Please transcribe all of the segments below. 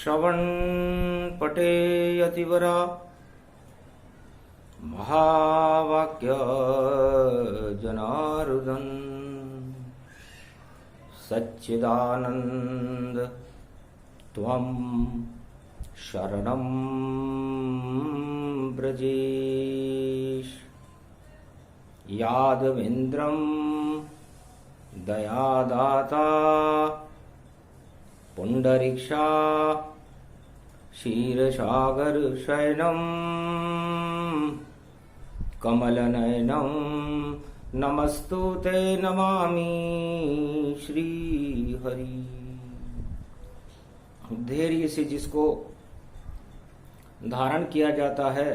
श्रवण पटे यतिवरा महावाक्य जनार्दन सच्चिदानंद त्वं शरणं ब्रजेश यादवेन्द्रं दयादाता पुंडरीक्षा क्षीरसागर शयनं कमलनयनं नमस्तुते नमामि श्रीहरि। धैर्य से जिसको धारण किया जाता है,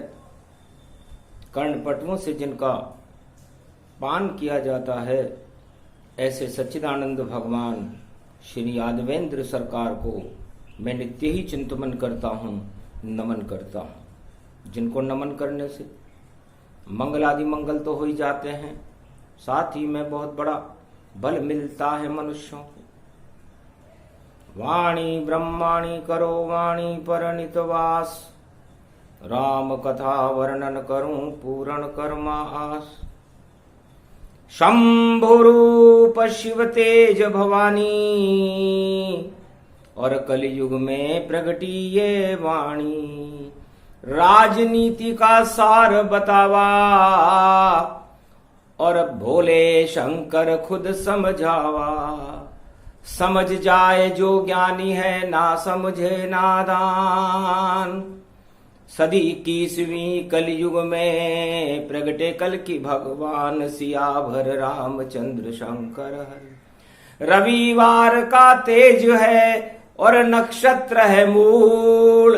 कर्णपटुओं से जिनका पान किया जाता है, ऐसे सच्चिदानंद भगवान श्री यादवेंद्र सरकार को मैं नित्य ही चिंतन करता हूँ, नमन करता हूँ। जिनको नमन करने से मंगल आदि मंगल तो हो ही जाते हैं, साथ ही में बहुत बड़ा बल मिलता है मनुष्यों को। वाणी ब्रह्माणी करो वाणी परनित वास, राम कथा वर्णन करूं पूर्ण कर्मा आस। शंभु रूप शिव तेज भवानी, और कलयुग में प्रगटी ये वाणी। राजनीति का सार बतावा, और भोले शंकर खुद समझावा। समझ जाए जो ज्ञानी है, ना समझे नादान। सदी 21वीं कलयुग में प्रगटे कल की भगवान, सियावर रामचंद्र शंकर हरि। रविवार का तेज है और नक्षत्र है मूल,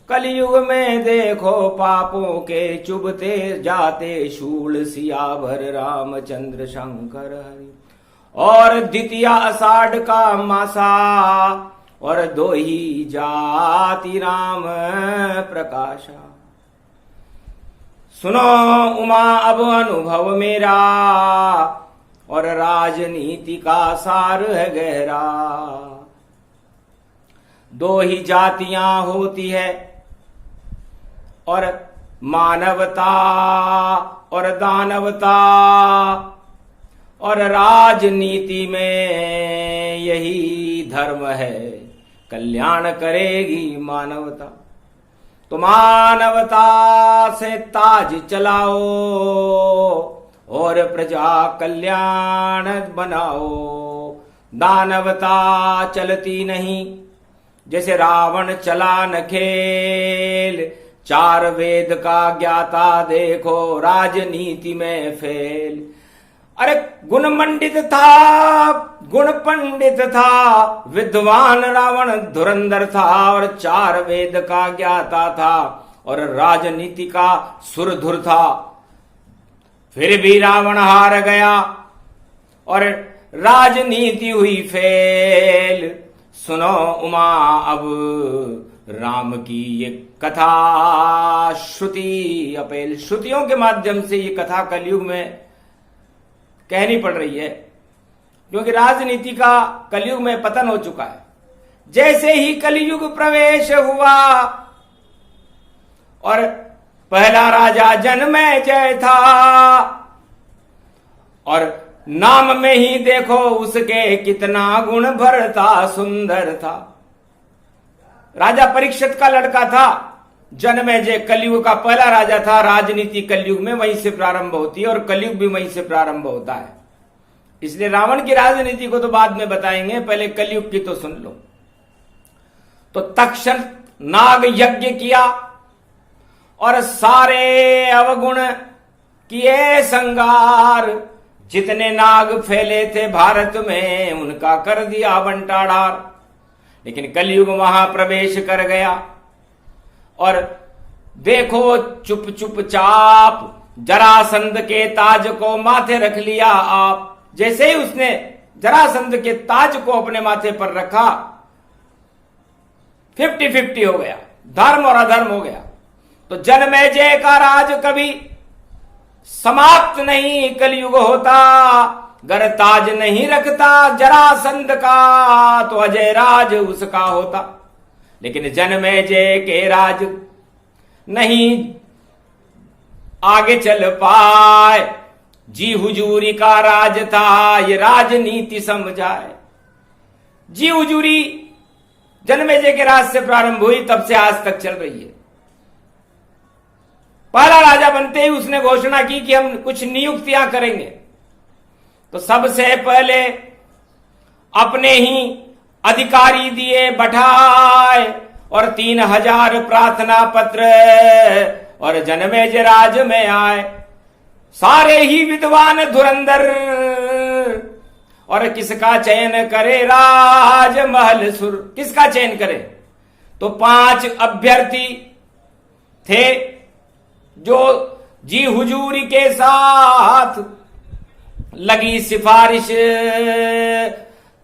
कलयुग में देखो पापों के चुभते जाते शूल। सियावर रामचंद्र शंकर हरि। और द्वितीया आषाढ़ का मासा, और दो ही जाति राम प्रकाशा। सुनो उमा अब अनुभव मेरा, और राजनीति का सार है गहरा। दो ही जातियां होती है, और मानवता और दानवता। और राजनीति में यही धर्म है, कल्याण करेगी मानवता। तो मानवता से ताज चलाओ, और प्रजा कल्याण बनाओ। दानवता चलती नहीं, जैसे रावण चला न खेल। 4 वेद का ज्ञाता देखो राजनीति में फेल। अरे गुण मंडित था, गुण पंडित था, विद्वान रावण धुरंधर था। और 4 वेद का ज्ञाता था, और राजनीति का सुरधुर था। फिर भी रावण हार गया, और राजनीति हुई फेल। सुनो उमा अब राम की ये कथा, श्रुति अपेल। श्रुतियों के माध्यम से ये कथा कलयुग में कहनी पड़ रही है, क्योंकि राजनीति का कलयुग में पतन हो चुका है। जैसे ही कलयुग प्रवेश हुआ, और पहला राजा जन्मेजय था, और नाम में ही देखो उसके कितना गुण भरता सुंदर था। राजा परीक्षित का लड़का था जन्मेजय, कलयुग का पहला राजा था। राजनीति कलयुग में वहीं से प्रारंभ होती है, और कलयुग भी वहीं से प्रारंभ होता है। इसलिए रावण की राजनीति को तो बाद में बताएंगे, पहले कलयुग की तो सुन लो। तो तक्षण नाग यज्ञ किया, और सारे अवगुण किए संगार। जितने नाग फैले थे भारत में, उनका कर दिया बंटाढार। लेकिन कलयुग वहां प्रवेश कर गया, और देखो चुप चुप चाप जरासंध के ताज को माथे रख लिया आप। जैसे ही उसने जरासंध के ताज को अपने माथे पर रखा, 50-50 हो गया, धर्म और अधर्म हो गया। तो जन्मेजय का राज कभी समाप्त नहीं कलयुग होता, गर ताज नहीं रखता जरासंध का तो अजय राज उसका होता। लेकिन जनमेजय के राज नहीं आगे चल पाए। जी हुजूरी का राज था, ये राजनीति समझाए। जी हुजूरी जनमेजय के राज से प्रारंभ हुई, तब से आज तक चल रही है। पहला राजा बनते ही उसने घोषणा की कि हम कुछ नियुक्तियां करेंगे। तो सबसे पहले अपने ही अधिकारी दिए बैठाए और 3000 प्रार्थना पत्र और जनमेजय राज में आए। सारे ही विद्वान धुरंधर, और किसका चयन करे राजमहल सुर, किसका चयन करे? तो 5 अभ्यर्थी थे जो जी हुजूरी के साथ लगी सिफारिश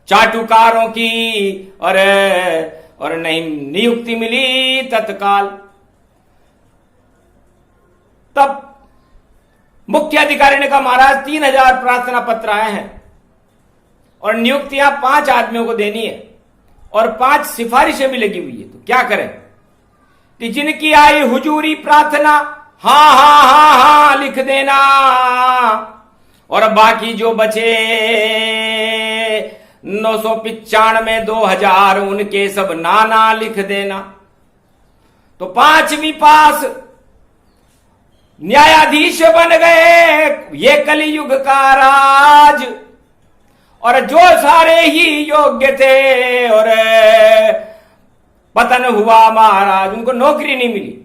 चाटुकारों की, और नहीं नियुक्ति मिली तत्काल। तब मुख्य अधिकारी ने कहा महाराज 3000 प्रार्थना पत्र आए हैं और नियुक्तियां 5 आदमियों को देनी है और 5 सिफारिशें भी लगी हुई है, तो क्या करें? कि जिनकी आई हुजूरी प्रार्थना हाँ हाँ हाँ हाँ लिख देना, और बाकी जो बचे 995 2000 उनके सब नाना लिख देना। तो 5वीं पास न्यायाधीश बन गए ये कलियुग का राज, और जो सारे ही योग्य थे और पतन हुआ महाराज, उनको नौकरी नहीं मिली।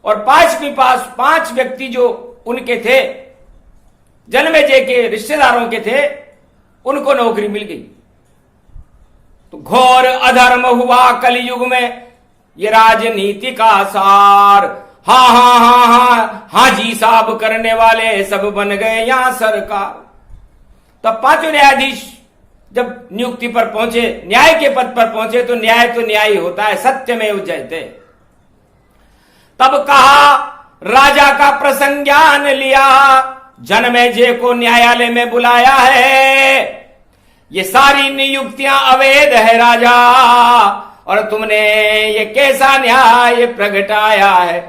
और 5वीं पास 5 व्यक्ति जो उनके थे, जनमेजय के रिश्तेदारों के थे, उनको नौकरी मिल गई। तो घोर अधर्म हुआ कलयुग में, ये राजनीति का सार। हाँ हाँ हाँ हाँ हाँ जी साहब करने वाले सब बन गए यहां सरकार। तब 5 न्यायाधीश जब नियुक्ति पर पहुंचे, न्याय के पद पर पहुंचे, तो न्याय ही होता है, सत्यमेव जयते। तब कहा, राजा का प्रसंज्ञान लिया, जनमेजय को न्यायालय में बुलाया है। ये सारी नियुक्तियां अवैध है राजा, और तुमने ये कैसा न्याय प्रगटाया है?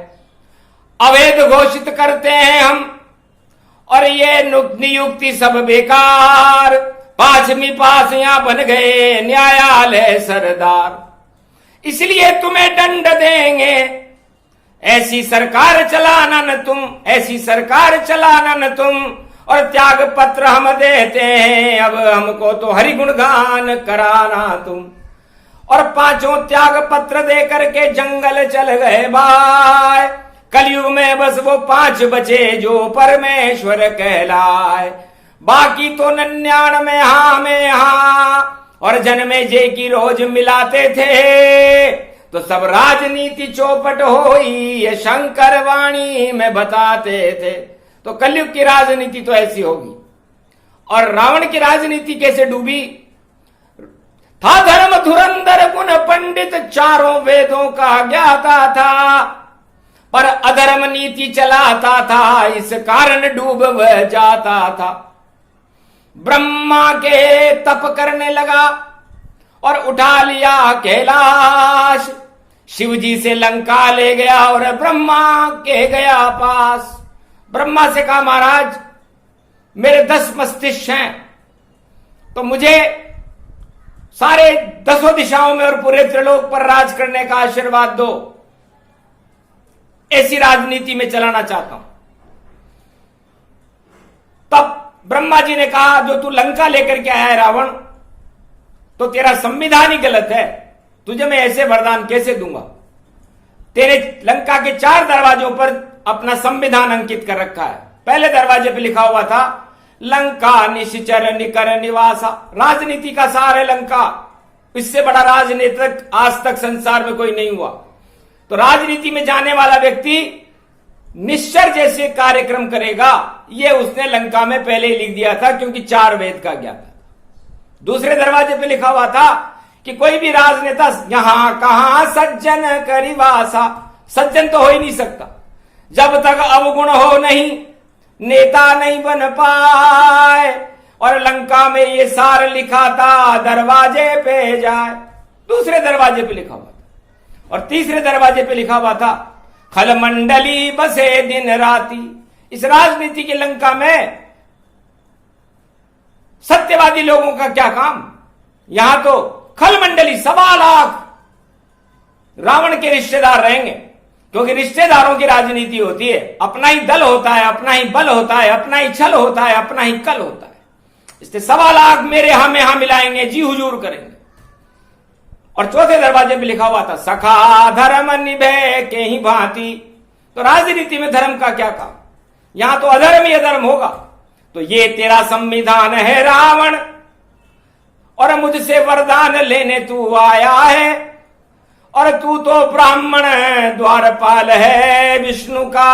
अवैध घोषित करते हैं हम, और ये नियुक्ति सब बेकार। 5वीं पास यहां बन गए न्यायालय सरदार, इसलिए तुम्हें दंड देंगे। ऐसी सरकार चलाना न तुम, ऐसी सरकार चलाना न तुम, और त्याग पत्र हम देते हैं, अब हमको तो हरि गुणगान कराना तुम। और 5 त्याग पत्र दे करके जंगल चल गए भाई। कलयुग में बस वो 5 बचे जो परमेश्वर कहलाए, बाकी तो 99 हाँ में हाँ। और जनमेजय की रोज मिलाते थे, तो सब राजनीति चौपट होई, ये शंकर वाणी में बताते थे। तो कलयुग की राजनीति तो ऐसी होगी। और रावण की राजनीति कैसे डूबी? था धर्म धुरंधर गुण पंडित, चारों वेदों का ज्ञाता था, पर अधर्म नीति चलाता था, इस कारण डूब जाता था। ब्रह्मा के तप करने लगा और उठा लिया कैलाश, शिव जी से लंका ले गया और ब्रह्मा के गया पास। ब्रह्मा से कहा महाराज मेरे 10 मस्तिष्क हैं, तो मुझे सारे 10 दिशाओं में और पूरे त्रिलोक पर राज करने का आशीर्वाद दो, ऐसी राजनीति में चलाना चाहता हूं। तब ब्रह्मा जी ने कहा जो तू लंका लेकर के आया है रावण, तो तेरा संविधान ही गलत है, तुझे मैं ऐसे वरदान कैसे दूंगा? तेरे लंका के 4 दरवाजों पर अपना संविधान अंकित कर रखा है। पहले दरवाजे पे लिखा हुआ था लंका निश्चर निकर निवासा, राजनीति का सार है लंका। इससे बड़ा राजनीतिक आज तक संसार में कोई नहीं हुआ। तो राजनीति में जाने वाला व्यक्ति निश्चर जैसे कार्यक्रम करेगा, यह उसने लंका में पहले ही लिख दिया था, क्योंकि 4 वेद का ज्ञाता था। दूसरे दरवाजे पे लिखा हुआ था कि कोई भी राजनेता यहां कहां सज्जन करिवासा, सज्जन तो हो ही नहीं सकता जब तक अवगुण हो नहीं, नेता नहीं बन पाए। और लंका में ये सार लिखा था दरवाजे पे जाए, दूसरे दरवाजे पे लिखा हुआ था। और तीसरे दरवाजे पे लिखा हुआ था खल मंडली बसे दिन राती। इस राजनीति की लंका में सत्यवादी लोगों का क्या काम? यहां तो खल मंडली 1.25 लाख रावण के रिश्तेदार रहेंगे, क्योंकि रिश्तेदारों की राजनीति होती है, अपना ही दल होता है, अपना ही बल होता है, अपना ही छल होता है, अपना ही कल होता है। इसलिए 1.25 लाख मेरे हम यहां मिलाएंगे, जी हुजूर करेंगे। और चौथे दरवाजे पे लिखा हुआ था सखा धर्म निभे के ही भांति। तो राजनीति में धर्म का क्या काम? यहां तो अधर्म ही अधर्म होगा। तो ये तेरा संविधान है रावण, और मुझसे वरदान लेने तू आया है, और तू तो ब्राह्मण द्वारपाल है विष्णु का।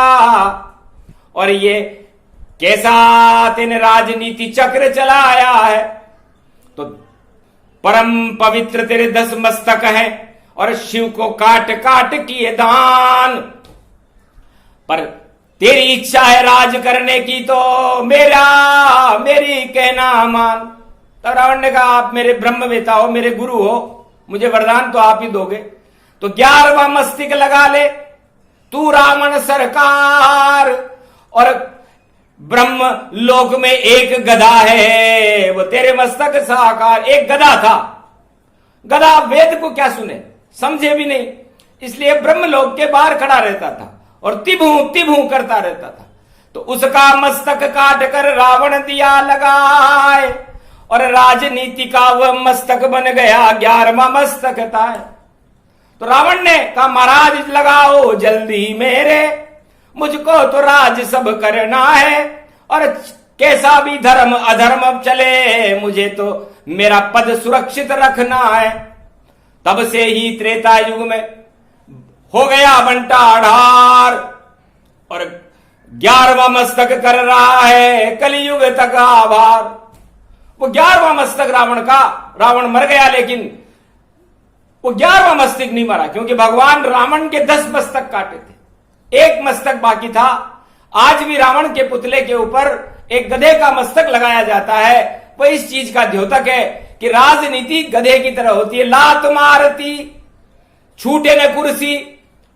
और ये कैसा तेने राजनीति चक्र चलाया है? तो परम पवित्र तेरे 10 मस्तक हैं, और शिव को काट काट किए दान। पर तेरी इच्छा है राज करने की, तो मेरी कहना मान। तब रावण ने कहा आप मेरे ब्रह्मवेता हो, मेरे गुरु हो, मुझे वरदान तो आप ही दोगे। तो 11वां मस्तिष्क लगा ले तू रावण सरकार। और ब्रह्म लोक में एक गधा है, वो तेरे मस्तक साकार। एक गधा था, गधा वेद को क्या सुने, समझे भी नहीं, इसलिए ब्रह्म लोक के बाहर खड़ा रहता था और तिभू तिभू करता रहता था। तो उसका मस्तक काट कर रावण दिया लगाए, और राजनीति का वह मस्तक बन गया 11वां मस्तक था। तो रावण ने कहा महाराज लगाओ जल्दी मेरे, मुझको तो राज सब करना है, और कैसा भी धर्म अधर्म चले, मुझे तो मेरा पद सुरक्षित रखना है। तब से ही त्रेता युग में हो गया बंटाढार, और 11वां मस्तक कर रहा है कलयुग तक आभार। वो 11वां मस्तक रावण का, रावण मर गया, लेकिन वो 11वां मस्तक नहीं मरा, क्योंकि भगवान रावण के 10 मस्तक काटे थे, एक मस्तक बाकी था। आज भी रावण के पुतले के ऊपर एक गधे का मस्तक लगाया जाता है। वो इस चीज का द्योतक है कि राजनीति गधे की तरह होती है, लात मारती, छूटे न कुर्सी,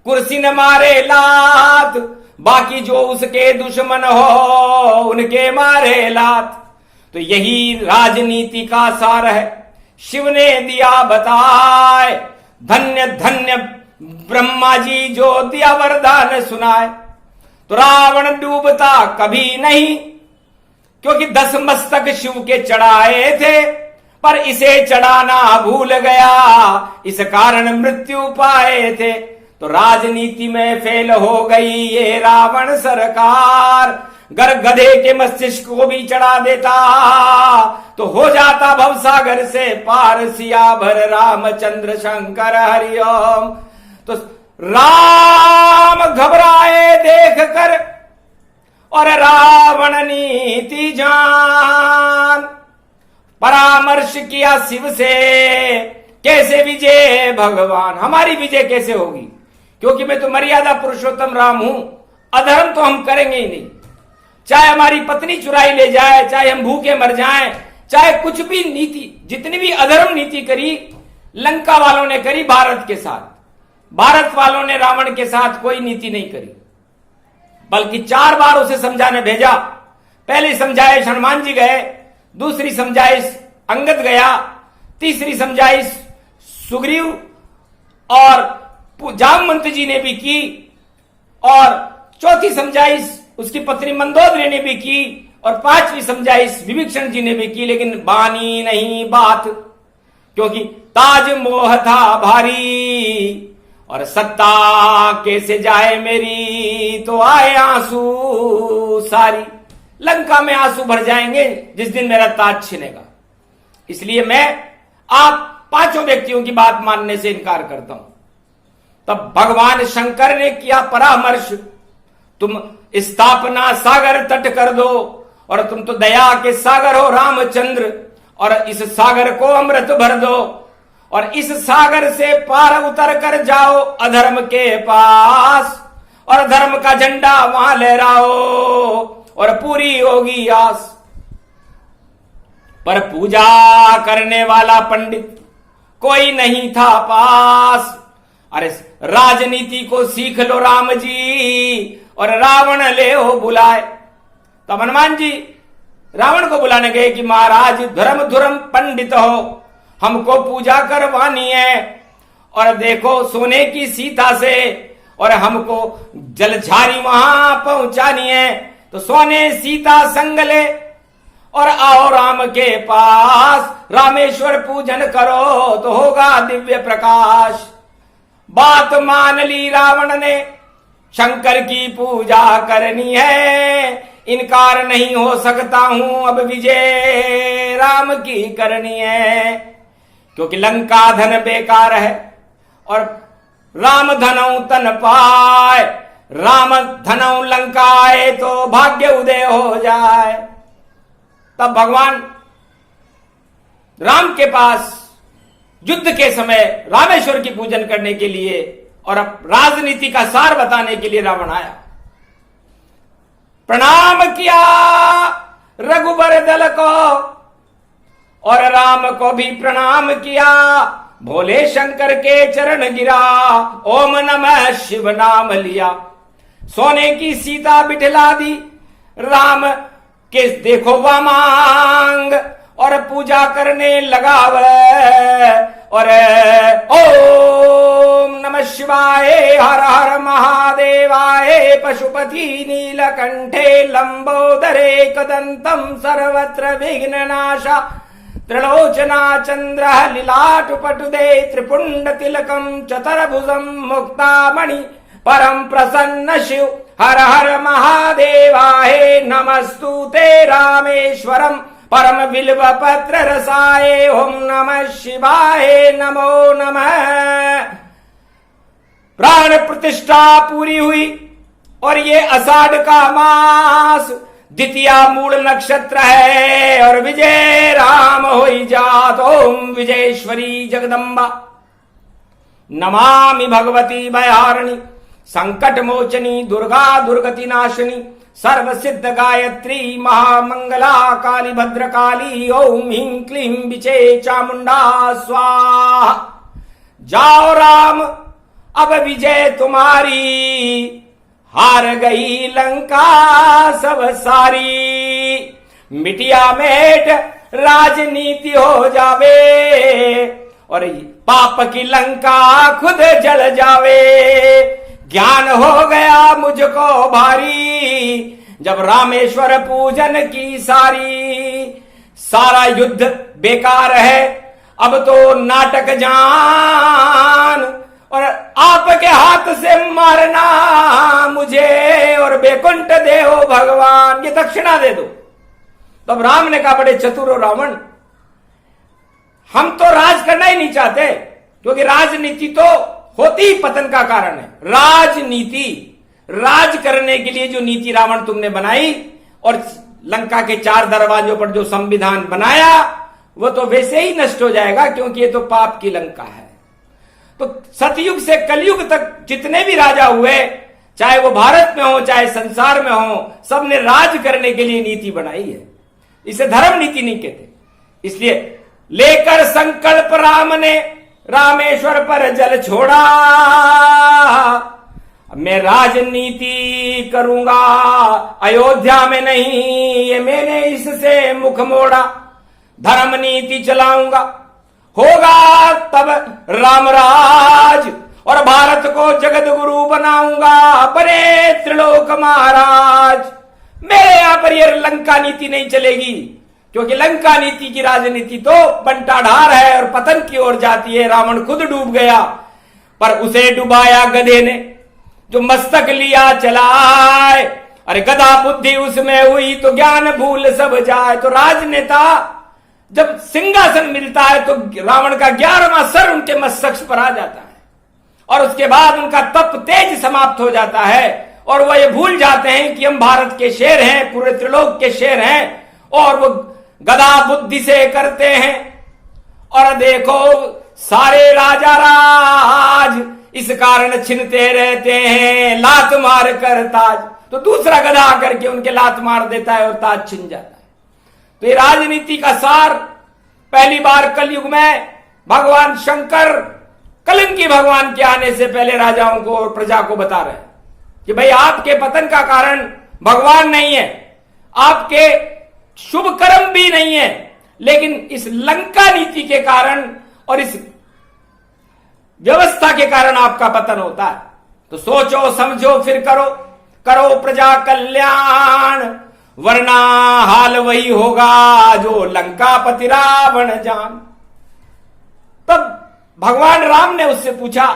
कुर्सी न मारे लात, बाकी जो उसके दुश्मन हो उनके मारे लात। तो यही राजनीति का सार है, शिव ने दिया बताए। धन्य धन्य ब्रह्मा जी जो दिया वरदान सुनाए। तो रावण डूबता कभी नहीं, क्योंकि 10 मस्तक शिव के चढ़ाए थे, पर इसे चढ़ाना भूल गया, इस कारण मृत्यु पाए थे। तो राजनीति में फेल हो गई ये रावण सरकार। गर गधे के मस्तिष्क को भी चढ़ा देता तो हो जाता भवसागर से पार, सिया भर रामचंद्र शंकर हरिओम। तो राम घबराए देख कर, और रावण नीति जान। परामर्श किया शिव से, कैसे विजय भगवान, हमारी विजय कैसे होगी, क्योंकि मैं तो मर्यादा पुरुषोत्तम राम हूं। अधर्म तो हम करेंगे ही नहीं, चाहे हमारी पत्नी चुराई ले जाए, चाहे हम भूखे मर जाएं, चाहे कुछ भी नीति, जितनी भी अधर्म नीति करी लंका वालों ने करी भारत के साथ, भारत वालों ने रावण के साथ कोई नीति नहीं करी, बल्कि 4 बार उसे समझाने भेजा। पहली समझाइश हनुमान जी गए, दूसरी समझाइश अंगद गया, तीसरी समझाइश सुग्रीव और जामवंत जी ने भी की, और चौथी समझाइश उसकी पत्नी मंदोदरी ने भी की, और 5वीं समझाइश विभीषण जी ने भी की। लेकिन बानी नहीं बात, क्योंकि ताज मोह था भारी, और सत्ता कैसे जाए मेरी, तो आए आंसू सारी। लंका में आंसू भर जाएंगे जिस दिन मेरा ताज छिनेगा। इसलिए मैं आप 5 व्यक्तियों की बात मानने से इनकार करता हूं। तब भगवान शंकर ने किया परामर्श, तुम स्थापना सागर तट कर दो, और तुम तो दया के सागर हो रामचंद्र, और इस सागर को अमृत भर दो, और इस सागर से पार उतर कर जाओ अधर्म के पास, और धर्म का झंडा वहां लहराओ, और पूरी होगी आस। पर पूजा करने वाला पंडित कोई नहीं था पास, अरे राजनीति को सीख लो राम जी और रावण ले हो बुलाए। तब हनुमान जी रावण को बुलाने गए कि महाराज धर्म धुरम पंडित हो, हमको पूजा करवानी है और देखो सोने की सीता से और हमको जलझारी वहां पहुंचानी है, तो सोने सीता संग ले और आओ राम के पास, रामेश्वर पूजन करो तो होगा दिव्य प्रकाश। बात मान ली रावण ने, शंकर की पूजा करनी है, इनकार नहीं हो सकता हूं, अब विजय राम की करनी है। क्योंकि लंका धन बेकार है और राम धनऊ तन पाए, राम धनऊ लंका आए तो भाग्य उदय हो जाए। तब भगवान राम के पास युद्ध के समय रामेश्वर की पूजन करने के लिए और अब राजनीति का सार बताने के लिए रावण आया। प्रणाम किया रघुबर दल को और राम को भी प्रणाम किया, भोले शंकर के चरण गिरा, ओम नमः शिव नाम लिया। सोने की सीता बिठला दी, राम के देखो वामांग और पूजा करने लगा और ओम नमः शिवाय हर हर महादेवाय पशुपति नीलकंठे लंबोदरे कदंतम सर्वत्र विघ्ननाशा त्रिलोचना चंद्र लीलाटुपटुदे त्रिपुंड तिलकम चतुर्भुजम मुक्तामणि परम प्रसन्न शिव हर हर महादेवाय नमस्तुते रामेश्वरम परम बिल्व पत्र रसाए ओम नमः शिवाय नमो नमः। प्राण प्रतिष्ठा पूरी हुई और ये आषाढ़ का मास द्वितीया मूल नक्षत्र है और विजय राम होई जात। ओम विजयेश्वरी जगदम्बा नमामि भगवती भयारिणी संकट मोचनी दुर्गा दुर्गति नाशिनी सर्व सिद्ध गायत्री महामंगला काली भद्रकाली ओम ह्रीं क्लीं विचे चामुंडा स्वाहा। जाओ राम अब विजय तुम्हारी, हार गई लंका सब सारी, मिटिया मेट राजनीति हो जावे और पाप की लंका खुद जल जावे। ज्ञान हो गया मुझको भारी जब रामेश्वर पूजन की सारी, सारा युद्ध बेकार है अब तो नाटक जान और आपके हाथ से मारना मुझे और बैकुंठ दे हो भगवान, ये दक्षिणा दे दो। तब राम ने कहा बड़े चतुर हो रावण, हम तो राज करना ही नहीं चाहते क्योंकि राजनीति तो होती ही पतन का कारण है। राजनीति राज करने के लिए जो नीति रावण तुमने बनाई और लंका के 4 दरवाजों पर जो संविधान बनाया वो तो वैसे ही नष्ट हो जाएगा क्योंकि ये तो पाप की लंका है। तो सतयुग से कलयुग तक जितने भी राजा हुए, चाहे वो भारत में हो चाहे संसार में हो, सबने राज करने के लिए नीति बनाई है। इसे धर्म नीति नहीं कहते। इसलिए लेकर संकल्प राम ने रामेश्वर पर जल छोड़ा, मैं राजनीति करूंगा अयोध्या में नहीं, ये मैंने इससे मुख मोड़ा, धर्म नीति चलाऊंगा, होगा तब रामराज और भारत को जगत गुरु बनाऊंगा, बने त्रिलोक महाराज। मेरे यहां पर ये लंका नीति नहीं चलेगी क्योंकि लंका नीति की राजनीति तो बंटाढार है और पतन की ओर जाती है। रावण खुद डूब गया पर उसे डुबाया गधे ने जो मस्तक लिया चलाए। अरे गधा बुद्धि उसमें हुई तो ज्ञान भूल सब जाए। तो राजनेता जब सिंहासन मिलता है तो रावण का 11वां सर उनके मस्तक पर आ जाता है और उसके बाद उनका तप तेज समाप्त हो जाता है और वह ये भूल जाते हैं कि हम भारत के शेर हैं, पूरे त्रिलोक के शेर हैं और वो गधा बुद्धि से करते हैं। और देखो सारे राजा राज इस कारण छिनते रहते हैं, लात मार कर ताज। तो दूसरा गधा आकर के उनके लात मार देता है और ताज छिन जाता है। तो ये राजनीति का सार पहली बार कलयुग में भगवान शंकर कलंकी भगवान के आने से पहले राजाओं को और प्रजा को बता रहे हैं कि भाई आपके पतन का कारण भगवान नहीं है, आपके शुभ कर्म भी नहीं है, लेकिन इस लंका नीति के कारण और इस व्यवस्था के कारण आपका पतन होता है। तो सोचो समझो फिर करो, करो प्रजा कल्याण, वरना हाल वही होगा जो लंकापति रावण जान। तब भगवान राम ने उससे पूछा,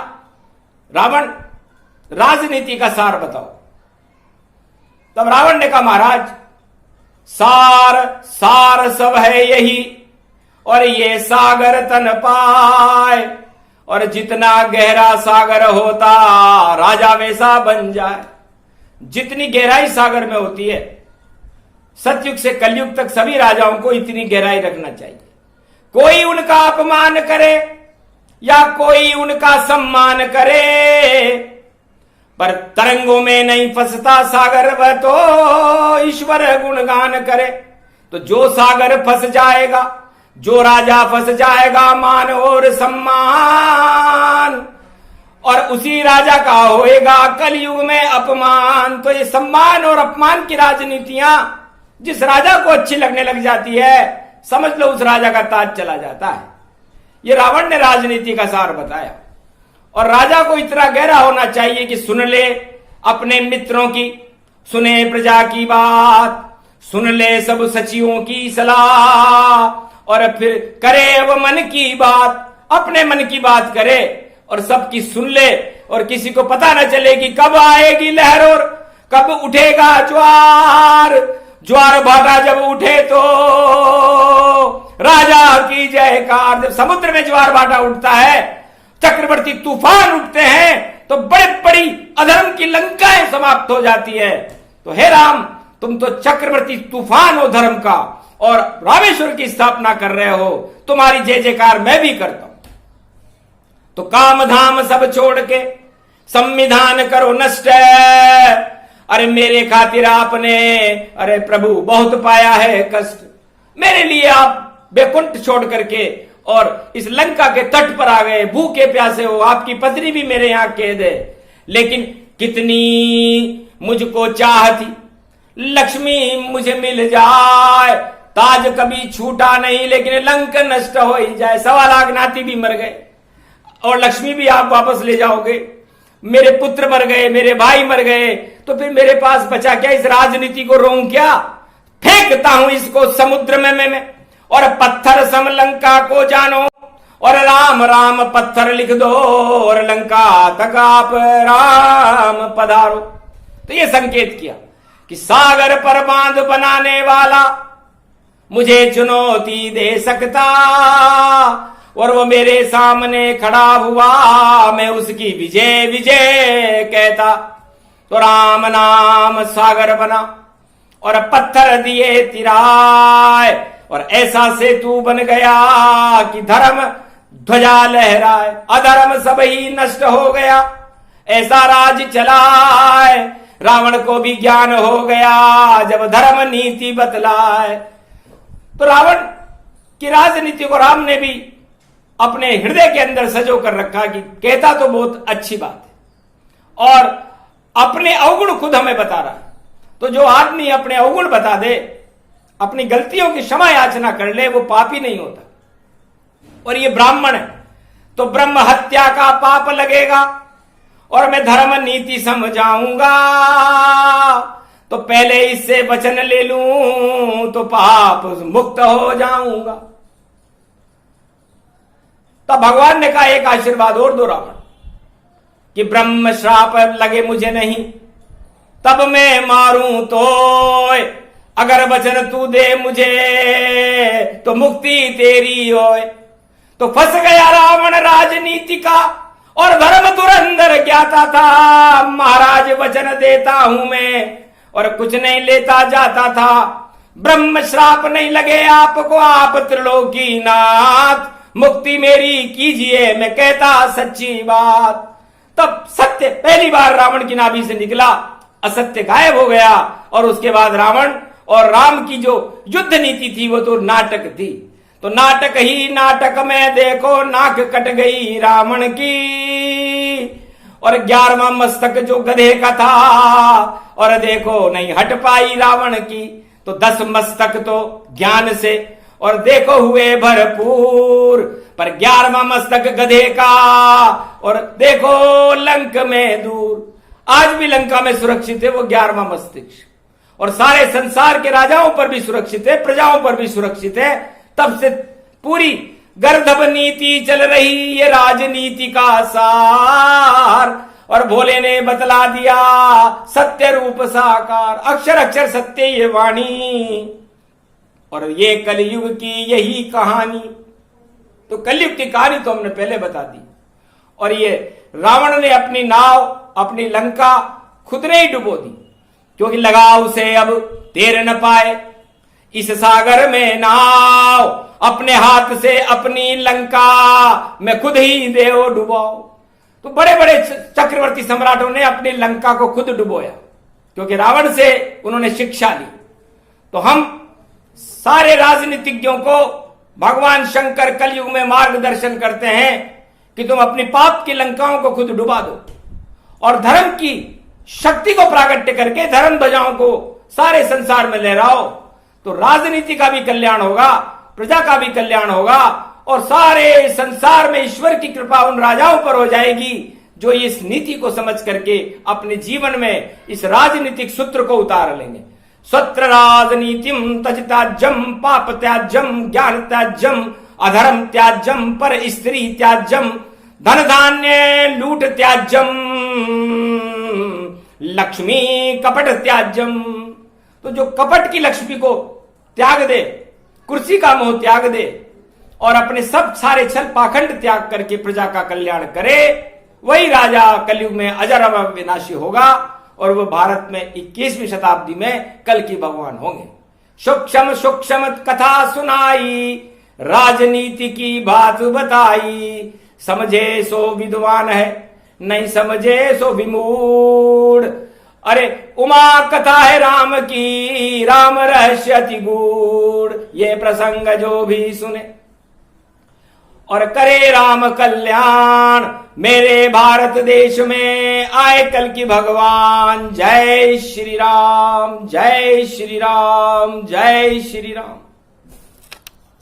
रावण राजनीति का सार बताओ। तब रावण ने कहा, महाराज सार सार सब है यही, और ये सागर तन पाए, और जितना गहरा सागर होता राजा वैसा बन जाए। जितनी गहराई सागर में होती है, सतयुग से कलयुग तक सभी राजाओं को इतनी गहराई रखना चाहिए। कोई उनका अपमान करे या कोई उनका सम्मान करे, पर तरंगों में नहीं फंसता सागर, वह तो ईश्वर गुणगान करे। तो जो सागर फंस जाएगा, जो राजा फंस जाएगा मान और सम्मान, और उसी राजा का होएगा कलयुग में अपमान। तो ये सम्मान और अपमान की राजनीतियां जिस राजा को अच्छी लगने लग जाती है, समझ लो उस राजा का ताज चला जाता है। ये रावण ने राजनीति का सार बताया। और राजा को इतना गहरा होना चाहिए कि सुन ले अपने मित्रों की, सुने प्रजा की बात, सुन ले सब सचिवों की सलाह, और फिर करे वो मन की बात, अपने मन की बात करे और सबकी सुन ले, और किसी को पता न चले कि कब आएगी लहर और कब उठेगा ज्वार। ज्वार भाटा जब उठे तो राजा की जयकार। जब समुद्र में ज्वार भाटा उठता है, चक्रवर्ती तूफान उठते हैं, तो बड़े बड़ी अधर्म की लंकाएं समाप्त हो जाती है। तो हे राम, तुम तो चक्रवर्ती तूफान हो धर्म का, और रामेश्वर की स्थापना कर रहे हो, तुम्हारी जय जयकार मैं भी करता हूं। तो काम धाम सब छोड़ के संविधान करो नष्ट। अरे मेरे खातिर आपने, अरे प्रभु बहुत पाया है कष्ट, मेरे लिए आप बैकुंठ छोड़ करके और इस लंका के तट पर आ गए, भूखे प्यासे हो, आपकी पत्नी भी मेरे यहां कैद है। लेकिन कितनी मुझको चाह थी, लक्ष्मी मुझे मिल जाए, ताज कभी छूटा नहीं, लेकिन लंक नष्ट हो ही जाए। 1.25 लाख नाती भी मर गए और लक्ष्मी भी आप वापस ले जाओगे, मेरे पुत्र मर गए, मेरे भाई मर गए, तो फिर मेरे पास बचा क्या? इस राजनीति को रोऊं क्या? फेंकता हूं इसको समुद्र में मैं, और पत्थर सम लंका को जानो, और राम राम पत्थर लिख दो, और लंका तक आप राम पधारो। तो ये संकेत किया कि सागर पर बांध बनाने वाला मुझे चुनौती दे सकता, और वो मेरे सामने खड़ा हुआ, मैं उसकी विजय विजय कहता। तो राम नाम सागर बना और पत्थर दिए तिराए, और ऐसा सेतु बन गया कि धर्म ध्वजा लहराए, अधर्म सब ही नष्ट हो गया। ऐसा राज चलाए, रावण को भी ज्ञान हो गया जब धर्म नीति बतलाए। तो रावण की राजनीति को राम ने भी अपने हृदय के अंदर सजो कर रखा कि कहता तो बहुत अच्छी बात है, और अपने अवगुण खुद हमें बता रहा है। तो जो आदमी अपने अवगुण बता दे, अपनी गलतियों की क्षमा याचना कर ले, वो पापी नहीं होता। और ये ब्राह्मण है तो ब्रह्म हत्या का पाप लगेगा, और मैं धर्म नीति समझाऊंगा, तो पहले इससे वचन ले लूं तो पाप मुक्त हो जाऊंगा। तब भगवान ने कहा एक आशीर्वाद और दो रावण, कि ब्रह्म श्राप लगे मुझे नहीं, तब मैं मारूं तो, अगर वचन तू दे मुझे तो मुक्ति तेरी होए। तो फंस गया रावण राजनीति का, और धर्म धुरंधर ज्ञाता था। महाराज वचन देता हूं मैं, और कुछ नहीं लेता जाता था। ब्रह्म श्राप नहीं लगे आपको, आप त्रिलोकीनाथ, मुक्ति मेरी कीजिए, मैं कहता सच्ची बात। तब सत्य पहली बार रावण की नाभि से निकला, असत्य गायब हो गया, और उसके बाद रावण और राम की जो युद्ध नीति थी वो तो नाटक थी। तो नाटक ही नाटक में देखो नाक कट गई रावण की, और 11वां मस्तक जो गधे का था, और देखो नहीं हट पाई रावण की। तो 10 मस्तक तो ज्ञान से और देखो हुए भरपूर, पर 11वां मस्तक गधे का और देखो लंक में दूर। आज भी लंका में सुरक्षित है वो 11वां मस्तिष्क, और सारे संसार के राजाओं पर भी सुरक्षित है, प्रजाओं पर भी सुरक्षित है। तब से पूरी गर्दभ नीति चल रही ये राजनीति का सार, और भोले ने बतला दिया सत्य रूप साकार, अक्षर अक्षर सत्य ये वाणी, और ये कलयुग की यही कहानी। तो कलयुग की कहानी तो हमने पहले बता दी, और ये रावण ने अपनी नाव, अपनी लंका खुद ने ही डुबो दी, क्योंकि लगा उसे अब तैर न पाए इस सागर में नाव, अपने हाथ से अपनी लंका में खुद ही देव डुबाओ। तो बड़े बड़े चक्रवर्ती सम्राटों ने अपनी लंका को खुद डुबोया, क्योंकि रावण से उन्होंने शिक्षा ली। तो हम सारे राजनीतिज्ञों को भगवान शंकर कलयुग में मार्गदर्शन करते हैं कि तुम अपनी पाप की लंकाओं को खुद डुबा दो, और धर्म की शक्ति को प्राकट्य करके धर्म ध्वजाओं को सारे संसार में लहराओ। तो राजनीति का भी कल्याण होगा, प्रजा का भी कल्याण होगा, और सारे संसार में ईश्वर की कृपा उन राजाओं पर हो जाएगी जो इस नीति को समझ करके अपने जीवन में इस राजनीतिक सूत्र को उतार लेंगे। स्वत्र राजनीतिम तज त्याज्यम, पाप त्याज्यम, ज्ञान त्याज्यम, अधर्म त्याज्यम, पर स्त्री त्याज्यम, धन धान्य लूट त्याज्यम, लक्ष्मी कपट त्याज्यम। तो जो कपट की लक्ष्मी को त्याग दे, कुर्सी का मोह त्याग दे, और अपने सब सारे छल पाखंड त्याग करके प्रजा का कल्याण करे, वही राजा कलयुग में अजर अमर विनाशी होगा, और वो भारत में 21वीं शताब्दी में कल की भगवान होंगे। सूक्ष्म सूक्ष्म कथा सुनाई, राजनीति की बात बताई, समझे सो विद्वान है, नहीं समझे सो विमूढ़। अरे उमा कथा है राम की, राम रहस्य अति गूढ़। ये प्रसंग जो भी सुने और करे राम कल्याण, मेरे भारत देश में आए कल की भगवान। जय श्री राम, जय श्री राम, जय श्री राम।